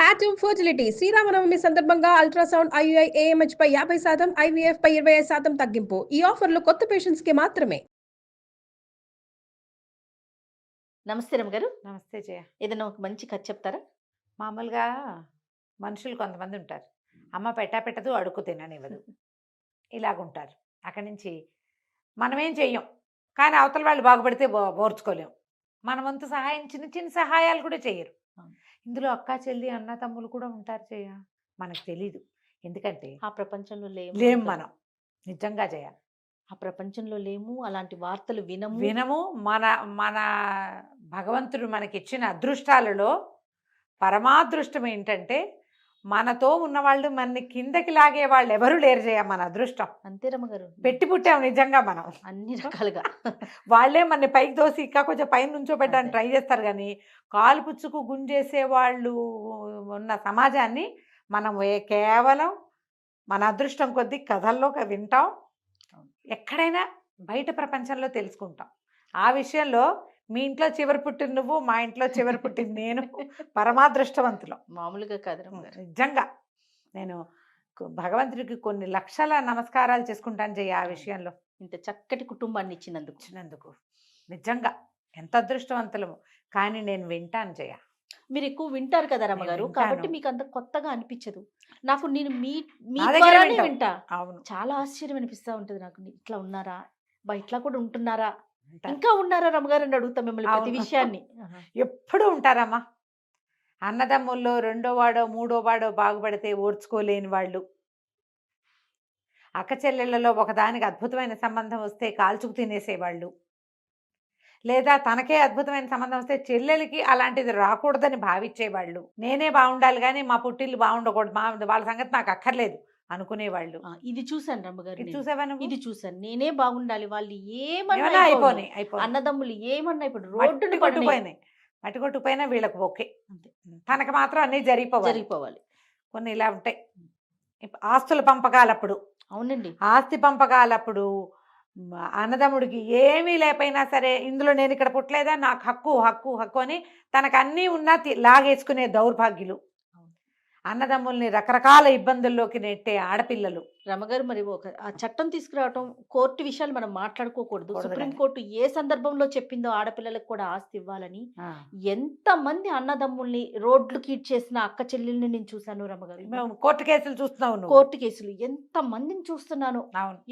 Atom fertility Sri Rama Navami సందర్భంగా ultrasound IUI AMH పై 50%, IVF పై 25% తగ్గింపు. ఈ ఆఫర్లు కొత్త పేషెంట్స్ కి మాత్రమే. నమస్తే రమగారు. నమస్తే జయ. ఏదైనా ఒక మంచి కథ చెప్తారా? మామూలుగా మనుషులు కొంతమంది ఉంటారు, అమ్మ పెట్టదు అడుక్కు తిననివ్వదు, ఇలాగుంటారు. అక్కడి నుంచి మనమేం చెయ్యం, కానీ అవతల వాళ్ళు బాగుపడితే ఓర్చుకోలేం. మన వంతు సహాయం చిన్న చిన్న సహాయాలు కూడా చేయరు. ఇందులో అక్క చెల్లి అన్న తమ్ములు కూడా ఉంటారు జయ, మనకు తెలీదు. ఎందుకంటే ఆ ప్రపంచంలో లేము మనం, నిజంగా జయ. ఆ ప్రపంచంలో లేము, అలాంటి వార్తలు వినము. మన మన భగవంతుడు మనకిచ్చిన అదృష్టాలలో పరమాదృష్టం ఏంటంటే మనతో ఉన్నవాళ్ళు మన కిందకి లాగే వాళ్ళు ఎవరు లేరు జయ. మన అదృష్టం అంతే రమగారు. పెట్టి పుట్టాం నిజంగా మనం అన్ని రకాలుగా. వాళ్ళే మన పైకి తోసి ఇంకా కొంచెం పైన నుంచోబెట్టడానికి ట్రై చేస్తారు, కానీ కాలు పుచ్చుకు గుంజేసే వాళ్ళు ఉన్న సమాజాన్ని మనం కేవలం మన అదృష్టం కొద్దీ కథల్లో వింటాం, ఎక్కడైనా బయట ప్రపంచంలో తెలుసుకుంటాం. ఆ విషయంలో మీ ఇంట్లో చివరి పుట్టిన నువ్వు, మా ఇంట్లో చివరి పుట్టిన నేను పరమాదృష్టవంతులం. మామూలుగా కాదు నిజంగా. నేను భగవంతుడికి కొన్ని లక్షల నమస్కారాలు చేసుకుంటాను జయ ఆ విషయంలో. ఇంత చక్కటి కుటుంబాన్ని ఇచ్చినందుకు నిజంగా ఎంత అదృష్టవంతులము. కానీ నేను వింటాను జయ. మీరు ఎక్కువ వింటారు కదా రమగారు, కాబట్టి మీకు అంత కొత్తగా అనిపించదు. నాకు నేను మీ వింటా, చాలా ఆశ్చర్యం అనిపిస్తూ ఉంటుంది నాకు. ఇట్లా ఉన్నారా బా, ఇట్లా కూడా ఉంటున్నారా, ఇంకా ఉన్నారా రమగారు అని అడుగుతాం మిమ్మల్ని ప్రతి విషయాన్ని. ఎప్పుడు ఉంటారమ్మా. అన్నదమ్ముల్లో రెండో వాడో మూడో వాడో బాగుపడితే ఓర్చుకోలేని వాళ్ళు, అక్క చెల్లెళ్లలో ఒకదానికి అద్భుతమైన సంబంధం వస్తే కాల్చుకు తినేసేవాళ్ళు, లేదా తనకే అద్భుతమైన సంబంధం వస్తే చెల్లెలకి అలాంటిది రాకూడదని భావించేవాళ్ళు. నేనే బాగుండాలి కానీ మా పుట్టిల్లు బాగుండకూడదు, వాళ్ళ సంగతి నాకు అక్కర్లేదు అనుకునేవాళ్ళు. ఇది చూసాను రమ్మగారు. చూసావా? ఇది చూసాను. నేనే బాగుండాలి, వాళ్ళు ఏమన్నా అయిపోయి అన్నదమ్ములు ఏమన్నా ఇప్పుడు రోడ్డుని పట్టుకుపోయినాయి, మట్టికొట్టుకుపోయినా వీళ్ళకి ఓకే, తనకు మాత్రం అన్నీ జరిగిపోవాలి. కొన్ని ఇలా ఉంటాయి. ఆస్తుల పంపకాలప్పుడు, అవునండి, ఆస్తి పంపకాలప్పుడు అన్నదమ్ముడికి ఏమీ లేకపోయినా సరే, ఇందులో నేను ఇక్కడ పుట్టలేదా, నాకు హక్కు అని తనకు అన్నీ ఉన్నా లాగేసుకునే దౌర్భాగ్యులు, అన్నదమ్ముల్ని రకరకాల ఇబ్బందుల్లోకి నెట్టే ఆడపిల్లలు. రమగారు, మరి ఆ చట్టం తీసుకురావటం, కోర్టు విషయాలు మనం మాట్లాడుకోకూడదు. సుప్రీంకోర్టు ఏ సందర్భంలో చెప్పిందో ఆడపిల్లలకు కూడా ఆస్తి ఇవ్వాలని. ఎంత మంది అన్నదమ్ముల్ని రోడ్లు కీట్ చేసిన అక్క చెల్లెల్ని నేను చూసాను రమగారు. కోర్టు కేసులు చూస్తున్నావు, కోర్టు కేసులు ఎంత మందిని చూస్తున్నాను.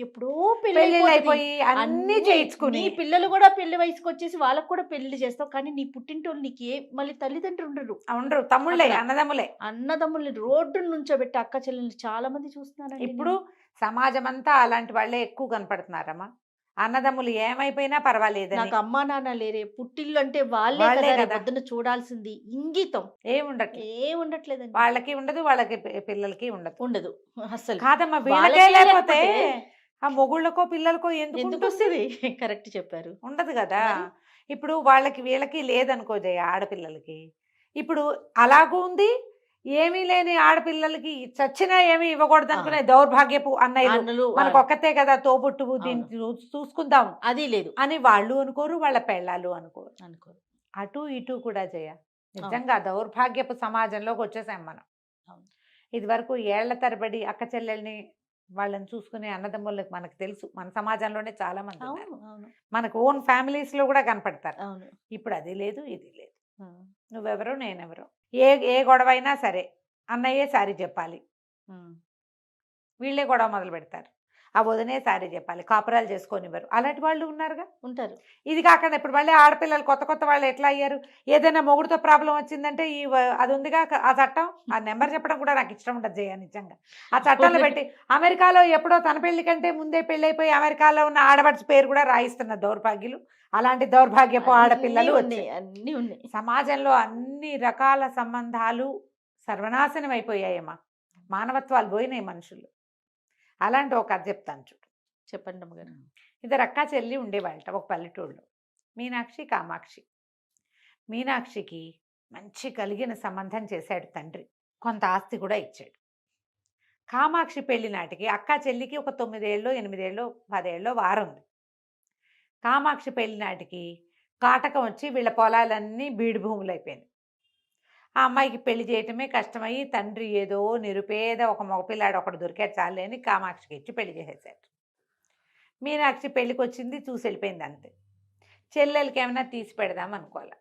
ఎప్పుడో పెళ్లి అయిపోయి అన్ని చేయించుకుని, పిల్లలు కూడా పెళ్లి వయసుకు వచ్చేసి వాళ్ళకు కూడా పెళ్లి చేస్తావు, కానీ నీ పుట్టింటోళ్ళు నీకు మళ్ళీ తల్లిదండ్రులు ఉండరు, తమ్ముళ్ళే, అన్నదమ్ముల్ని రోడ్డు నుంచోబెట్టి అక్క చెల్లెల్ని చాలా మంది చూస్తున్నారు. ఇప్పుడు సమాజం అంతా అలాంటి వాళ్ళే ఎక్కువ కనపడుతున్నారమ్మా. అన్నదమ్ములు ఏమైపోయినా పర్వాలేదు, నాకు అమ్మా నాన్న లేరే, పుట్టిల్లు అంటే వాళ్ళే పొద్దున చూడాల్సింది. ఇంగితం ఏముండట్లేదండి, వాళ్ళకి ఉండదు, వాళ్ళకి పిల్లలకి ఉండదు అసలు. కాదమ్మా, వీళ్ళకే లేకపోతే ఆ మొగుళ్ళకో పిల్లలకో ఎందుకు వస్తుంది? కరెక్ట్ చెప్పారు, ఉండదు కదా. ఇప్పుడు వాళ్ళకి వీళ్ళకి లేదనుకో జయ, ఆడపిల్లలకి. ఇప్పుడు అలాగూ ఉంది, ఏమీ లేని ఆడపిల్లలకి చచ్చినా ఏమీ ఇవ్వకూడదు అనుకునే దౌర్భాగ్యపు అన్నయ్యలు మనకు ఒక్కతే కదా తోబుట్టువు, దీన్ని చూసుకుందాం అది లేదు అని వాళ్ళు అనుకోరు, వాళ్ళ పెళ్ళాలు అనుకోరు. అటు ఇటు కూడా జయ, నిజంగా దౌర్భాగ్యపు సమాజంలోకి వచ్చేసాం మనం. ఇది వరకు ఏళ్ల తరబడి అక్క చెల్లెల్ని వాళ్ళని చూసుకునే అన్నదమ్ములకు మనకు తెలుసు, మన సమాజంలోనే చాలా మంది మనకు ఓన్ ఫ్యామిలీస్ లో కూడా కనపడతారు. ఇప్పుడు అది లేదు, ఇది లేదు. నువ్వెవరో నేనెవరో, ఏ గొడవ అయినా సరే అన్నయ్యే సారీ చెప్పాలి, వీళ్ళే గొడవ మొదలు పెడతారు. ఆ వదినే సారీ చెప్పాలి, కాపురాలు చేసుకొనివ్వరు. అలాంటి వాళ్ళు ఉంటారు. ఇది కాకుండా ఇప్పుడు మళ్ళీ ఆడపిల్లలు కొత్త వాళ్ళు ఎట్లా అయ్యారు, ఏదైనా మొగుడుతో ప్రాబ్లం వచ్చిందంటే అది ఉందిగా ఆ చట్టం, ఆ నెంబర్ చెప్పడం కూడా నాకు ఇష్టం ఉండదు జయ. నిజంగా ఆ చట్టాలు పెట్టి అమెరికాలో ఎప్పుడో తన పెళ్లి కంటే ముందే పెళ్ళైపోయి అమెరికాలో ఉన్న ఆడపడి పేరు కూడా రాయిస్తున్న దౌర్భాగ్యులు, అలాంటి దౌర్భాగ్యపు ఆడపిల్లలు అన్నీ ఉన్నాయి. సమాజంలో అన్ని రకాల సంబంధాలు సర్వనాశనం అయిపోయాయమ్మా, మానవత్వాలు పోయినాయి మనుషులు. అలాంటి ఒక కథ చెప్తాను చూడు. చెప్పండి అమ్మగారు. ఇద్దరు అక్క చెల్లి ఉండేవాళ్ళట ఒక పల్లెటూళ్ళు, మీనాక్షి కామాక్షి. మీనాక్షికి మంచి కలిగిన సంబంధం చేశాడు తండ్రి, కొంత ఆస్తి కూడా ఇచ్చాడు. కామాక్షి పెళ్లి నాటికి అక్క చెల్లికి ఒక 9 ఏళ్ళో 8 ఏళ్ళో 10 ఏళ్ళో వారుంది. కామాక్షి పెళ్లి నాటికి కాటకం వచ్చి వీళ్ళ పొలాలన్నీ బీడు భూములు అయిపోయినాయి. ఆ అమ్మాయికి పెళ్లి చేయటమే కష్టమయ్యి తండ్రి ఏదో నిరుపేద ఒక మగపిల్లాడు ఒకడు దొరికాడు చాలే అని కామాక్షికి ఇచ్చి పెళ్లి చేసేసాడు. మీనాక్షి పెళ్ళికి వచ్చింది, చూసి వెళ్ళిపోయింది అంతే. చెల్లెలకి ఏమైనా తీసి పెడదాం అనుకోవాలి.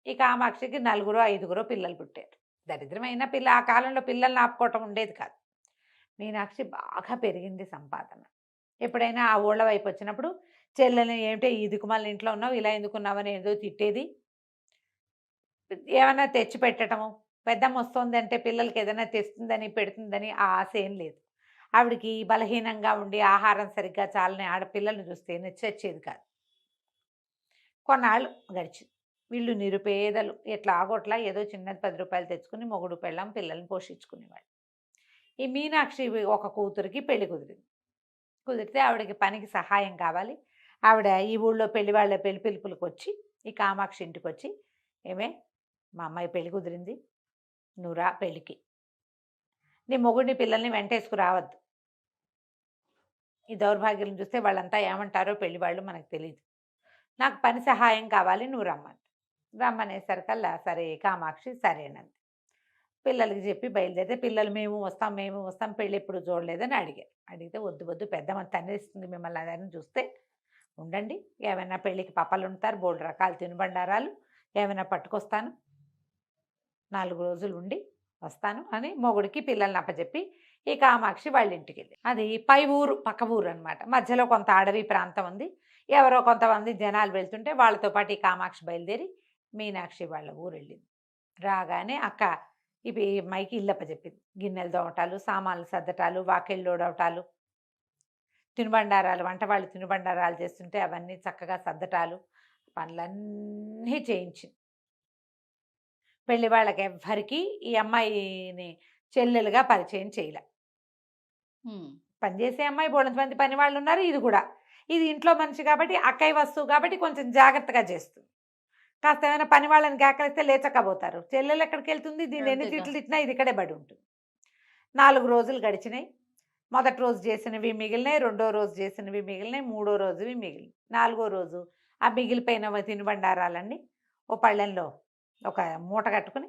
ఈ కామాక్షికి 4 5 పిల్లలు పుట్టారు. దరిద్రమైన పిల్ల, ఆ కాలంలో పిల్లల్ని ఆపుకోవటం ఉండేది కాదు. మీనాక్షి బాగా పెరిగింది సంపాదన. ఎప్పుడైనా ఆ ఊళ్ళ వైపు వచ్చినప్పుడు చెల్లెల్ని ఏమిటే ఈ దిక్కుమాల ఇంట్లో ఉన్నావు, ఇలా ఎందుకున్నావని ఏదో తిట్టేది. ఏమైనా తెచ్చి పెట్టడము, పెద్దమ్మ వస్తుంది అంటే పిల్లలకి ఏదైనా తెస్తుందని పెడుతుందని ఆ ఆశ ఏం లేదు. ఆవిడికి బలహీనంగా ఉండి ఆహారం సరిగ్గా చాలని ఆడపిల్లల్ని చూస్తే నచ్చేది కాదు. కొన్నాళ్ళు గడిచింది. వీళ్ళు నిరుపేదలు, ఎట్లా ఆగోట్లా ఏదో చిన్నది 10 రూపాయలు తెచ్చుకుని మొగుడు పెళ్ళాం పిల్లల్ని పోషించుకునేవాళ్ళు. ఈ మీనాక్షి ఒక కూతురికి పెళ్లి కుదిరితే ఆవిడకి పనికి సహాయం కావాలి. ఆవిడ ఈ ఊళ్ళో పెళ్లి పిలుపులకు వచ్చి ఈ కామాక్షి ఇంటికి వచ్చి, ఏమే మా అమ్మాయి పెళ్లి కుదిరింది, నువ్వు రా పెళ్ళికి, నీ మొగుడిని పిల్లల్ని వెంటేసుకు రావద్దు. ఈ దౌర్భాగ్యం చూస్తే వాళ్ళంతా ఏమంటారో పెళ్లి వాళ్ళు మనకు తెలియదు. నాకు పని సహాయం కావాలి, నువ్వు రమ్మనేసరికల్లా సరే కామాక్షి సరేనంది. పిల్లలకి చెప్పి బయలుదేరితే పిల్లలు మేము వస్తాం పెళ్ళి ఎప్పుడు చూడలేదని అడిగితే వద్దు పెద్దమ్మ తన్నేస్తుంది మిమ్మల్ని అదని చూస్తే ఉండండి, ఏమైనా పెళ్ళికి పప్పలు ఉంటారు, బోల్డ్ రకాలు తినుబండారాలు ఏమైనా పట్టుకొస్తాను, 4 రోజులు ఉండి వస్తాను అని మొగుడికి పిల్లల్ని అప్పచెప్పి ఈ కామాక్షి వాళ్ళ ఇంటికి వెళ్ళి, అది పక్క ఊరు అనమాట. మధ్యలో కొంత అడవి ప్రాంతం ఉంది. ఎవరో కొంతమంది జనాలు వెళ్తుంటే వాళ్ళతో పాటు ఈ కామాక్షి బయలుదేరి మీనాక్షి వాళ్ళ ఊరు వెళ్ళింది. రాగానే అక్క ఇవి అమ్మాయికి ఇల్లప్ప చెప్పింది. గిన్నెలు దోమటాలు, సామాన్లు సర్దటాలు, వాకిళ్ళు ఊడవటాలు, తినుబండారాలు, వంట వాళ్ళు తినుబండారాలు చేస్తుంటే అవన్నీ చక్కగా సర్దటాలు, పనులన్నీ చేయించింది. పెళ్లి వాళ్ళకి ఎవ్వరికి ఈ అమ్మాయిని చెల్లెలుగా పరిచయం చేయలే. పనిచేసే అమ్మాయి బోడంతమంది పని వాళ్ళు ఉన్నారు. ఇది ఇంట్లో మనిషి కాబట్టి అక్కయ్య వస్తువు కాబట్టి కొంచెం జాగ్రత్తగా చేస్తుంది. కాస్త ఏమైనా పని వాళ్ళని కేకలిస్తే లేచకపోతారు. చెల్లెలు ఎక్కడికి వెళ్తుంది, దీన్ని ఎన్ని తిట్లు తిట్టినా ఇది ఇక్కడే పడి ఉంటుంది. 4 రోజులు గడిచినాయి. మొదటి రోజు చేసినవి మిగిలినాయి, 2వ రోజు చేసినవి మిగిలినాయి, 3వ రోజువి మిగిలినాయి. 4వ రోజు ఆ మిగిలిపోయిన తినుబండారాలన్నీ ఓ పళ్ళెంలో ఒక మూట కట్టుకుని,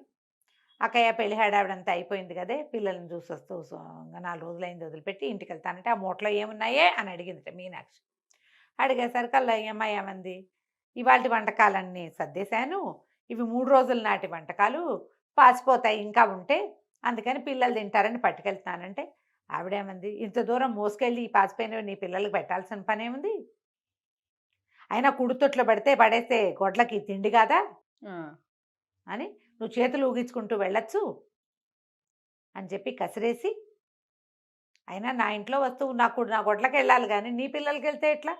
అక్కయ్య పెళ్లి హడావిడంతా అయిపోయింది కదే, పిల్లల్ని చూసొస్తూ 4 రోజులైంది వదిలిపెట్టి ఇంటికి వెళ్తానంటే ఆ మూటలో ఏమున్నాయే అని అడిగింది మీనాక్షి. అడిగేసరికల్లా ఈ అమ్మాయి ఏమంది, ఇవాళ వంటకాలన్నీ సర్దేశాను, ఇవి 3 రోజుల నాటి వంటకాలు పాసిపోతాయి ఇంకా ఉంటే, అందుకని పిల్లలు తింటారని పట్టుకెళ్తున్నానంటే ఆవిడేమంది, ఇంత దూరం మోసుకెళ్ళి ఈ పాసిపోయినవి నీ పిల్లలకి పెట్టాల్సిన పని ఏముంది, అయినా కుడుతొట్లో పడేస్తే గొడ్లకి తిండి కాదా అని నువ్వు చేతులు ఊగించుకుంటూ వెళ్ళొచ్చు అని చెప్పి కసిరేసి, అయినా నా ఇంట్లో వస్తువు నా గొడ్లకి వెళ్ళాలి కానీ నీ పిల్లలకి వెళ్తే ఎట్లా,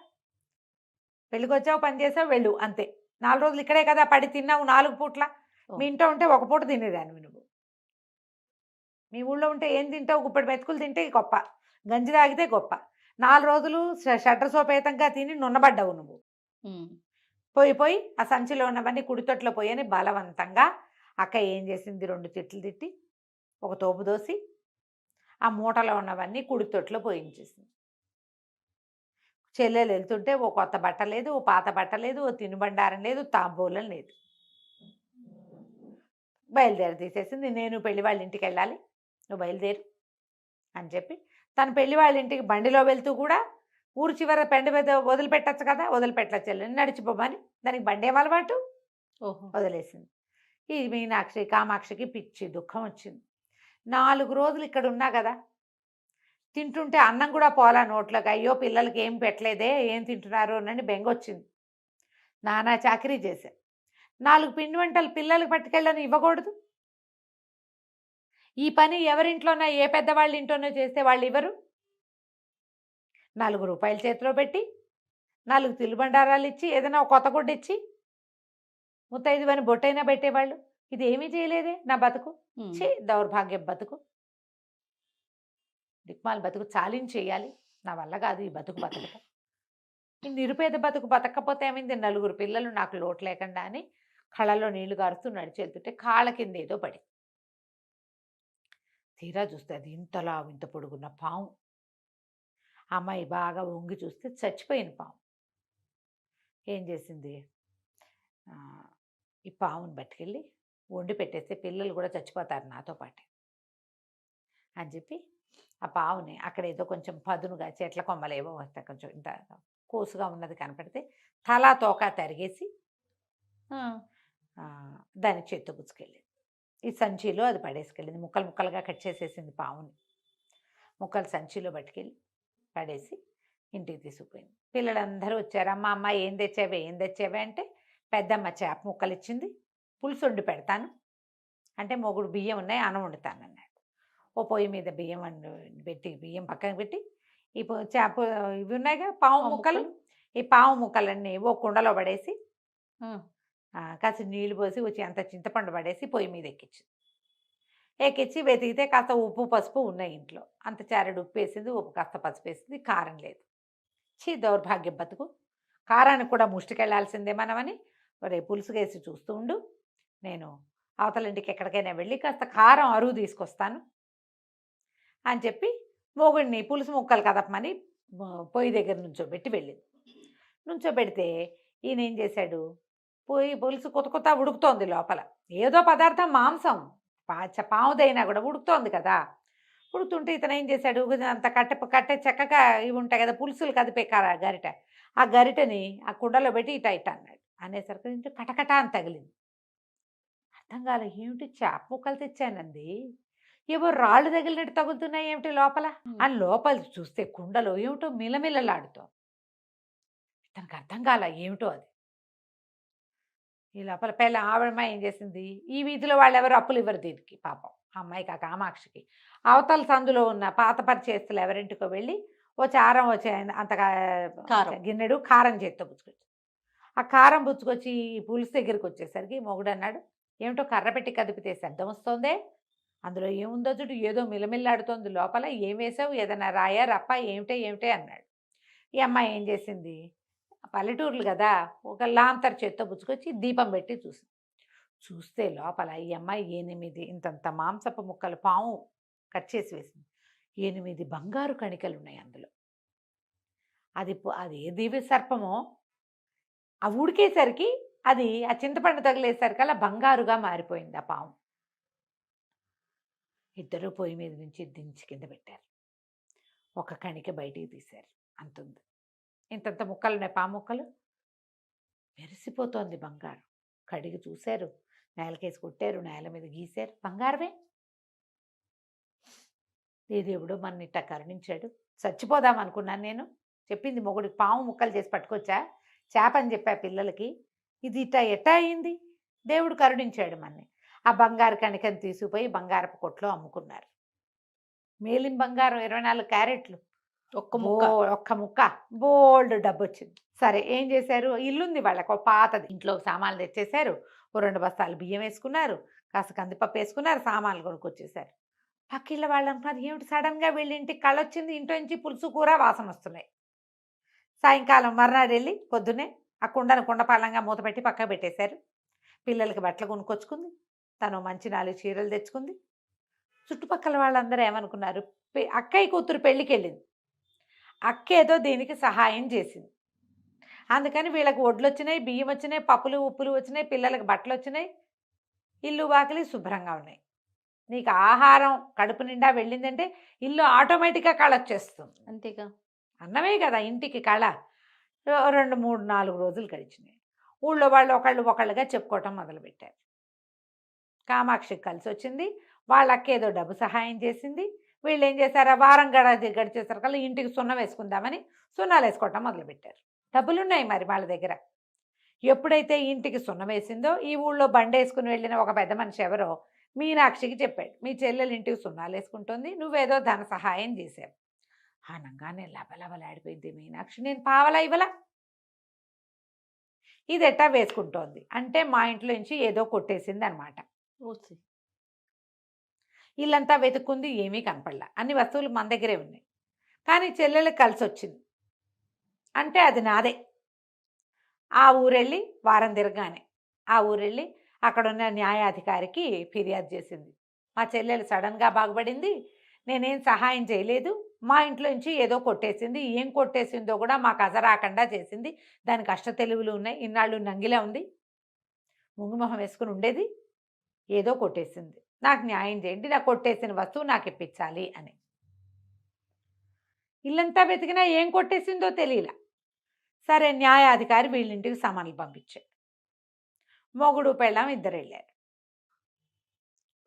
పెళ్ళికి వచ్చావు పని చేసావు వెళ్ళు అంతే, 4 రోజులు ఇక్కడే కదా పడి తిన్నావు 4 పూట్ల, మీ ఇంట్లో ఉంటే 1 పూట తినేదాన్ని నువ్వు, మీ ఊళ్ళో ఉంటే ఏం తింటావు, గుప్పెడు మెతుకులు తింటే గొప్ప, గంజి తాగితే గొప్ప, 4 రోజులు షడ్రసోపేతంగా తిని నున్నబడ్డావు నువ్వు. పోయి ఆ సంచిలో ఉన్నవన్నీ కుడితొట్లో పోయని బలవంతంగా అక్క ఏం చేసింది, 2 తిట్లు తిట్టి ఒక తోపు దోసి ఆ మూటలో ఉన్నవన్నీ కుడితొట్లో పోయించేసింది. చెల్లెలు వెళ్తుంటే ఓ కొత్త బట్ట లేదు, ఓ పాత బట్ట లేదు, ఓ తినుబండారం లేదు, తాంబూలం లేదు. బయలుదేరి తీసేసింది. నేను పెళ్లి వాళ్ళ ఇంటికి వెళ్ళాలి, నువ్వు బయలుదేరు అని చెప్పి తను పెళ్లి వాళ్ళ ఇంటికి బండిలో వెళ్తూ కూడా ఊరు చివర పెండ మీద వదిలిపెట్టచ్చు కదా, వదిలిపెట్టచ్చు చెల్లెని నడిచిపోమని, దానికి బండి ఏం అలవాటు, వదిలేసింది. ఈ మీనాక్షి కామాక్షికి పిచ్చి దుఃఖం వచ్చింది. 4 రోజులు ఇక్కడ ఉన్నా కదా, తింటుంటే అన్నం కూడా పోలా నోట్లోకి, అయ్యో పిల్లలకి ఏం పెట్టలేదే, ఏం తింటున్నారు అని బెంగొచ్చింది. నానా చాకరీ చేశా, 4 పిండి వంటలు పిల్లలకి పట్టుకెళ్ళని ఇవ్వకూడదు, ఈ పని ఎవరింట్లోనో ఏ పెద్దవాళ్ళ ఇంట్లోనో చేస్తే వాళ్ళు ఇవ్వరు, 4 రూపాయలు చేతిలో పెట్టి 4 తినుబండారాలు ఇచ్చి ఏదైనా ఒక కొత్త గుడ్డ ఇచ్చి ముత్తైదువని బొట్టైనా పెట్టేవాళ్ళు, ఇది ఏమీ చేయలేదే నా బతుకు, చే దౌర్భాగ్యం బతుకు, దిక్మాల బతుకు చాలించేయాలి, నా వల్ల కాదు ఈ బతుకటం, ఈ నిరుపేద బతుకు బతకపోతే ఏమైంది, 4 పిల్లలు నాకు లోటు లేకుండా అని కళ్ళలో నీళ్లు గారుస్తూ నడిచి వెళ్తుంటే కాళ్ళ కింద ఏదో పడి, తీరా చూస్తే అది ఇంతలా ఇంత పొడుగున్న పాము. అమ్మాయి బాగా వంగి చూస్తే చచ్చిపోయిన పాము. ఏం చేసింది, ఈ పాముని పట్టుకెళ్ళి వండి పెట్టేస్తే పిల్లలు కూడా చచ్చిపోతారు నాతో పాటే అని చెప్పి ఆ పావుని అక్కడ ఏదో కొంచెం పదునుగా చెట్ల కొమ్మలు ఏవో వస్తాయి, కొంచెం ఇంత కోసుగా ఉన్నది కనపడితే తలా తోక తరిగేసి దాని చేత్తో పుచ్చుకెళ్ళింది. ఈ సంచిలో అది పడేసుకెళ్ళింది. ముక్కలు ముక్కలుగా కట్ చేసేసింది పావుని. ముక్కలు సంచిలో పట్టుకెళ్ళి పడేసి ఇంటికి తీసుకుపోయింది. పిల్లలందరూ వచ్చారు, అమ్మ అమ్మ ఏం తెచ్చావే అంటే పెద్దమ్మ చేప ముక్కలు ఇచ్చింది, పులుసు వండి పెడతాను అంటే మొగుడు బియ్యం ఉన్నాయి అన్నం వండుతాను అన్నాడు. ఓ పొయ్యి మీద బియ్యం పెట్టి బియ్యం పక్కన పెట్టి ఈ చేప ఇవి ఉన్నాయిగా పావు ముక్కలు, ఈ పావు ముక్కలన్నీ ఓ కుండలో పడేసి కాస్త నీళ్లు పోసి వచ్చి అంత చింతపండు పడేసి పొయ్యి మీద ఎక్కించి వెతికితే కాస్త ఉప్పు పసుపు ఉన్నాయి ఇంట్లో. అంత చారెడు ఉప్పు వేసింది, ఉప్పు కాస్త పసుపు వేసింది, కారం లేదు. దౌర్భాగ్యం బతుకు, కారానికి కూడా ముష్టికెళ్లాల్సిందే మనమని రేపు పులుసు వేసి చూస్తూ ఉండు, నేను అవతలింటికి ఎక్కడికైనా వెళ్ళి కాస్త కారం అరువు తీసుకొస్తాను అని చెప్పి మొగుడిని పులుసు ముక్కలు కదపమని పొయ్యి దగ్గర నుంచోబెట్టి వెళ్ళింది. నుంచోబెడితే ఈయన ఏం చేశాడు, పులుసు కొత్త ఉడుకుతోంది లోపల, ఏదో పదార్థం మాంసం పావుదైనా కూడా ఉడుకుతోంది కదా. ఉడుకుతుంటే ఇతను ఏం చేశాడు, అంత కట్టె చక్కగా ఇవి ఉంటాయి కదా పులుసులు కదిపే గరిట, ఆ గరిటని ఆ కుండలో పెట్టి ఇట అన్నాడు. అనేసరికి ఇంటి కటకట అని తగిలింది. అర్థం కాలే, ఏమిటి చేప ముక్కలు తెచ్చానంది, ఏవో రాళ్ళు తగిలినట్టు తగులుతున్నాయి ఏమిటి లోపల అని లోపల చూస్తే కుండలో ఏమిటో మిలమిలలాడుతోంది. తనకు అర్థం కాల ఏమిటో అది. ఈ లోపల పెళ్ళ ఆవిడమ్మ ఏం చేసింది, ఈ వీధిలో వాళ్ళు ఎవరు అప్పులు ఇవ్వరు దీనికి పాపం అమ్మాయికి, ఆ కామాక్షికి. అవతల సందులో ఉన్న పాత పరిచేస్తులు ఎవరింటికో వెళ్ళి ఓ చారం వచ్చే అంతగా గిన్నెడు కారం చేత్తో పుచ్చుకొచ్చి, ఆ కారం పుచ్చుకొచ్చి ఈ పులుసు దగ్గరికి వచ్చేసరికి మొగుడు అన్నాడు, ఏమిటో కర్ర పెట్టి కదిపితే శబ్దం వస్తుందే, అందులో ఏముందో చూడు, ఏదో మిలమిల్లాడుతోంది లోపల, ఏం వేసావు, ఏదైనా రాయా రప్ప ఏమిటే అన్నాడు. ఈ అమ్మాయి ఏం చేసింది, పల్లెటూర్లు కదా, ఒక లాంతర్ చేత్తో పుచ్చుకొచ్చి దీపం పెట్టి చూస్తే లోపల ఈ అమ్మాయి 8 ఇంతంత మాంసపు ముక్కలు పాము కట్ చేసి వేసింది. 8 బంగారు కణికలు ఉన్నాయి అందులో. అది ఏ దివ్య సర్పమో, ఆ ఉడికేసరికి అది ఆ చింతపండు తగిలేసరికి అలా బంగారుగా మారిపోయింది ఆ పాము. ఇద్దరు పొయ్యి మీద నుంచి దించి కింద పెట్టారు. ఒక కణిక బయటికి తీశారు, అంతుంది. ఇంతంత ముక్కలు ఉన్నాయి పాము ముక్కలు, మెరిసిపోతోంది బంగారు. కడిగి చూశారు, నేలకేసి కొట్టారు, నేల మీద గీశారు, బంగారమే. ఏ దేవుడు మన ఇట్ట కరుణించాడు, చచ్చిపోదాం అనుకున్నాను నేను. చెప్పింది మొగుడికి పాము ముక్కలు చేసి పట్టుకొచ్చా, చేప అని చెప్పా పిల్లలకి, ఇది ఎట్టా అయింది, దేవుడు కరుణించాడు మన్ని. ఆ బంగారు కణికని తీసుకుపోయి బంగారపు కొట్లో అమ్ముకున్నారు. మేలిం బంగారం 24 క్యారెట్లు, ఒక్క ముక్క బోల్డ్ డబ్బు వచ్చింది. సరే ఏం చేశారు, ఇల్లుంది వాళ్ళకు పాతది, ఇంట్లో సామాన్లు తెచ్చేశారు, ఓ 2 బస్తాలు బియ్యం వేసుకున్నారు, కాస్త కందిపప్పు వేసుకున్నారు, సామాన్లు కొనుక్కొచ్చేసారు. పక్కిళ్ళ వాళ్ళు అనుకున్నారు, ఏమిటి సడన్గా వీళ్ళ ఇంటికి కళ్ళొచ్చింది, ఇంట్లో నుంచి పులుసు కూర వాసన వస్తున్నాయి. సాయంకాలం మర్నాడు వెళ్ళి పొద్దున్నే ఆ కుండపాలంగా మూత పెట్టి పక్క పెట్టేశారు. పిల్లలకి బట్టలు కొనుక్కొచ్చుకుంది, తను మంచి 4 చీరలు తెచ్చుకుంది. చుట్టుపక్కల వాళ్ళందరూ ఏమనుకున్నారు, అక్కయ్య కూతురు పెళ్ళికి వెళ్ళింది, అక్క ఏదో దీనికి సహాయం చేసింది, అందుకని వీళ్ళకి వడ్లు వచ్చినాయి, బియ్యం వచ్చినాయి, పప్పులు ఉప్పులు వచ్చినాయి, పిల్లలకి బట్టలు వచ్చినాయి, ఇల్లు వాకిలి శుభ్రంగా ఉన్నాయి. నీకు ఆహారం కడుపు నిండా వెళ్ళిందంటే ఇల్లు ఆటోమేటిక్గా కళ వచ్చేస్తుంది. అంతేగా, అన్నమే కదా ఇంటికి కళ. 2, 3, 4 రోజులు గడిచినాయి. ఊళ్ళో వాళ్ళు ఒకళ్ళుగా చెప్పుకోవటం మొదలుపెట్టారు. కామాక్షికి కలిసి వచ్చింది, వాళ్ళకి ఏదో డబ్బు సహాయం చేసింది. వీళ్ళు ఏం చేశారు, వారం గడిచేసరికల్లా ఇంటికి సున్నం వేసుకుందామని సున్నాలు వేసుకోవటం మొదలుపెట్టారు. డబ్బులున్నాయి మరి వాళ్ళ దగ్గర. ఎప్పుడైతే ఇంటికి సున్నం వేసిందో, ఈ ఊళ్ళో బండి వేసుకుని వెళ్ళిన ఒక పెద్ద మనిషి ఎవరో మీనాక్షికి చెప్పాడు, మీ చెల్లెలు ఇంటికి సున్నాలు వేసుకుంటుంది, నువ్వేదో ధన సహాయం చేశావు. ఆనంగానే లబలబలాడిపోయింది మీనాక్షి, నేను పావలా ఇవ్వలా, ఇది ఎట్టా వేసుకుంటోంది అంటే మా ఇంట్లో నుంచి ఏదో కొట్టేసింది అనమాట. ఇల్లంతా వెతుక్కుంది, ఏమీ కనపడలా, అన్ని వస్తువులు మన దగ్గరే ఉన్నాయి, కానీ చెల్లెలకు కలిసి వచ్చింది అంటే అది నాదే. ఆ ఊరెళ్ళి వారం తిరగానే ఆ ఊరెళ్ళి అక్కడున్న న్యాయాధికారికి ఫిర్యాదు చేసింది, మా చెల్లెలు సడన్గా బాగుపడింది, నేనేం సహాయం చేయలేదు, మా ఇంట్లో నుంచి ఏదో కొట్టేసింది, ఏం కొట్టేసిందో కూడా మాకు అజరాకుండా చేసింది, దానికి అష్ట తెలివులు ఉన్నాయి, ఇన్నాళ్ళు నంగిలా ఉంది, ముంగుమొహం వేసుకుని ఉండేది, ఏదో కొట్టేసింది, నాకు న్యాయం చేయండి, నాకు కొట్టేసిన వస్తువు నాకు ఇప్పించాలి అని. ఇల్లంతా వెతికినా ఏం కొట్టేసిందో తెలియలా. సరే న్యాయాధికారి వీళ్ళింటికి సమన్లు పంపించాడు. మొగుడు పెళ్ళాం ఇద్దరు వెళ్ళారు.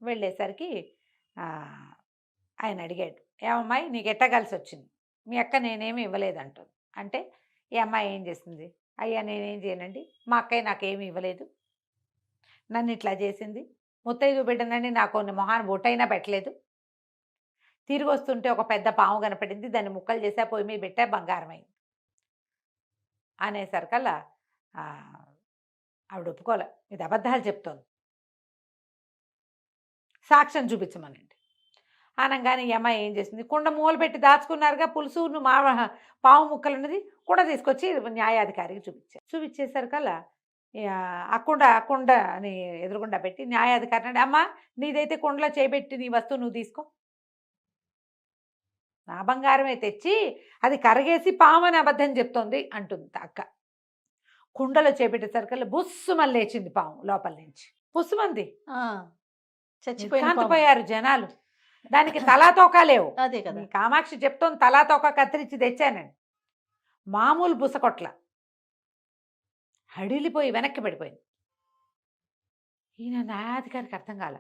వెళ్ళేసరికి ఆయన అడిగాడు, ఏమమ్మాయి నీకు ఎట్ట కలిసి వచ్చింది, మీ అక్క నేనేమి ఇవ్వలేదంటుంది. అంటే ఈ అమ్మాయి ఏం చేసింది, అయ్యా నేనేం చేయనండి, మా అక్కయ్య నాకేమి ఇవ్వలేదు, నన్ను ఇట్లా చేసింది, ముత్తైదు బిడ్డనండి నాకు మొహాన బొట్టైనా పెట్టలేదు, తిరిగి వస్తుంటే ఒక పెద్ద పాము కనపడింది, దాన్ని ముక్కలు చేసా, పొయ్యి మీద పెట్టా, బంగారం అయింది అనేసరికల్లా ఆవిడ ఒప్పుకోలే, ఇది అబద్ధాలు చెప్తోంది, సాక్ష్యం చూపించమనండి అనగానే ఈ అమ్మాయి ఏం చేసింది, కుండ మూల పెట్టి దాచుకున్నారుగా పులుసు, మా పాము ముక్కలు ఉన్నది కుండ తీసుకొచ్చి న్యాయాధికారికి చూపించేసరికల్లా ఆ కుండ అని ఎదురుగుండా పెట్టి న్యాయాధికారి అంటే, అమ్మ నీదైతే కుండలో చేపెట్టి నీ వస్తువు నువ్వు తీసుకో, నా బంగారమే తెచ్చి అది కరగేసి పాము అని అబద్ధం చెప్తోంది అంటుంది అక్క. కుండలో చేపెట్టేసరికల్లా బుస్సుమని లేచింది పాము లోపల నుంచి, బుస్సుమంది, చచ్చిపోయారు జనాలు. దానికి తలా తోక లేవు. అదే కదా కామాక్షి చెప్తోంది, తలా తోక కత్తిరించి తెచ్చానండి, మామూలు బుసకొట్ల హడిలిపోయి వెనక్కి పడిపోయింది. ఈయన న్యాయాధికారికి అర్థం కాల.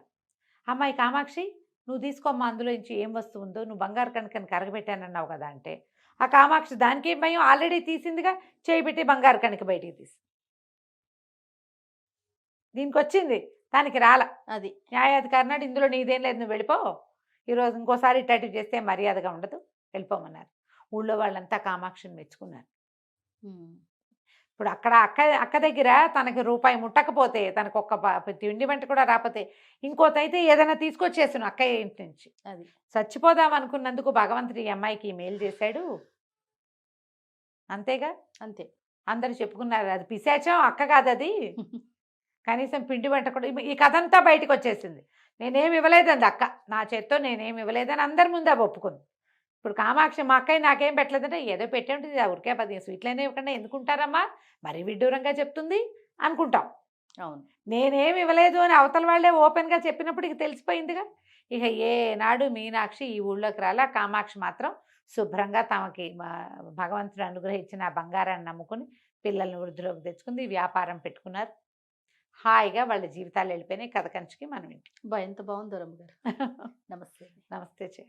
అమ్మాయి కామాక్షి నువ్వు తీసుకోమ్మా, అందులో నుంచి ఏం వస్తువు ఉందో, నువ్వు బంగారు కణకని కరగబెట్టానన్నావు కదా అంటే, ఆ కామాక్షి దానికి ఏం భయం, ఆల్రెడీ తీసిందిగా, చేయబెట్టి బంగారు కణిక బయటికి తీసి దీనికి వచ్చింది, దానికి రాల. అది న్యాయాధికారి నాడు ఇందులో నీదేం లేదు, నువ్వు వెళ్ళిపో, ఈరోజు ఇంకోసారి ఇట్లాంటివి చేస్తే మర్యాదగా ఉండదు, వెళ్ళిపోమన్నారు. ఊళ్ళో వాళ్ళంతా కామాక్షిని మెచ్చుకున్నారు. ఇప్పుడు అక్కడ అక్క దగ్గర తనకి రూపాయి ముట్టకపోతే, తనకు ఒక్క తిండి వెంట కూడా రాకపోతే, ఇంకోతైతే ఏదైనా తీసుకొచ్చేసాను అక్కయ్య ఇంటి నుంచి. అది చచ్చిపోదాం అనుకున్నందుకు భగవంతుడు ఈ అమ్మాయికి మేలు చేశాడు, అంతేగా. అంతే అందరూ చెప్పుకున్నారు, అది పిశాచం అక్క కాదు అది, కనీసం పిండి వంట కూడా. ఈ కథ అంతా బయటకు వచ్చేసింది, నేనేమి ఇవ్వలేదండి అక్క, నా చేత్తో నేనేమి ఇవ్వలేదని అందరి ముందు అవి ఒప్పుకుంది. ఇప్పుడు కామాక్షి మా అక్కయ్య నాకేం పెట్టలేదంటే, ఏదో పెట్టే ఉంటుంది, ఊరికే 10 స్వీట్లైనా ఇవ్వకుండా ఎందుకుంటారమ్మా, మరీ విడ్డూరంగా చెప్తుంది అనుకుంటాం. అవును, నేనేమి ఇవ్వలేదు అని అవతల వాళ్ళే ఓపెన్గా చెప్పినప్పుడు ఇక తెలిసిపోయిందిగా. ఇక ఏనాడు మీనాక్షి ఈ ఊళ్ళోకి రాలా. కామాక్షి మాత్రం శుభ్రంగా తమకి భగవంతుడు అనుగ్రహించిన ఆ బంగారాన్ని నమ్ముకుని పిల్లల్ని వృద్ధిలోకి తెచ్చుకుంది, వ్యాపారం పెట్టుకున్నారు, హాయిగా వాళ్ళ జీవితాలు వెళ్ళిపోయినాయి. కథ కంచికి మనం ఇంటి. ఎంత బాగుందో రమ్మగారు. నమస్తే. నమస్తే చే